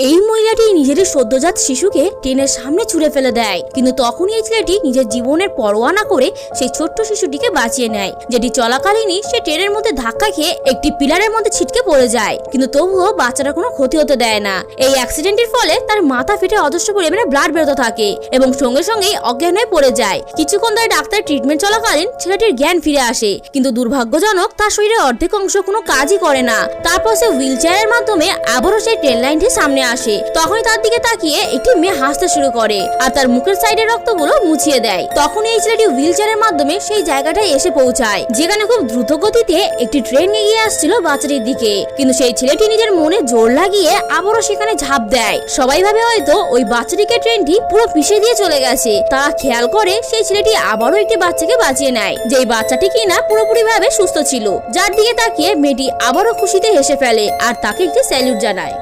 এই মহিলাটি নিজের সদ্যজাত শিশুকে ট্রেনের সামনে ছুঁড়ে ফেলে দেয়, কিন্তু তখনই এই ছেলেটি নিজের জীবনের পরোয়া না করে সেই ছোট্ট শিশুটিকে বাঁচিয়ে নেয়, যেটি চলাকালীনই সে ট্রেনের মধ্যে ধাক্কা খেয়ে একটি পিলারের মধ্যে ছিটকে পড়ে যায়, কিন্তু তবুও বাচ্চাটার কোনো ক্ষতি হতে দেয় না। এই অ্যাক্সিডেন্টের ফলে তার মাথা ফেটে অজস্র পরিমাণে ব্লাড বেরোতে থাকে এবং সঙ্গে সঙ্গেই অজ্ঞান হয়ে পড়ে যায়। কিছুক্ষণ ধরে ডাক্তার ট্রিটমেন্ট চলাকালীন ছেলেটির জ্ঞান ফিরে আসে, কিন্তু দুর্ভাগ্যজনক তার শরীরের অর্ধেক অংশ কোনো কাজই করে না। তারপর সে হুইল চেয়ারের মাধ্যমে আবারও সেই ট্রেন লাইনটির সামনে আসে। তখনই তার দিকে তাকিয়ে একটি মেয়ে হাসতে শুরু করে আর তার মুখের সাইডের রক্তগুলো মুছিয়ে দেয়। তখন এই ছেলেটি হুইল চেয়ারের মাধ্যমে সেই জায়গাটায় এসে পৌঁছায়, যেখানে খুব দ্রুত গতিতে একটি ট্রেন এগিয়ে আসছিল বাচ্চাটির দিকে। কিন্তু সেই ছেলেটি নিজের মনে জোর লাগিয়ে আবারও সেখানে ঝাঁপ দেয়। সবাই ভাবে হয়তো ওই বাচ্চাটিকে ট্রেনটি পুরো পিষে দিয়ে চলে গেছে। তারা খেয়াল করে সেই ছেলেটি আবারও একটি বাচ্চাকে বাঁচিয়ে নেয়, যেই বাচ্চাটি কিনা পুরোপুরি ভাবে সুস্থ ছিল। যার দিকে তাকিয়ে মেয়েটি আবারও খুশিতে হেসে ফেলে আর তাকে একটি স্যালুট জানায়।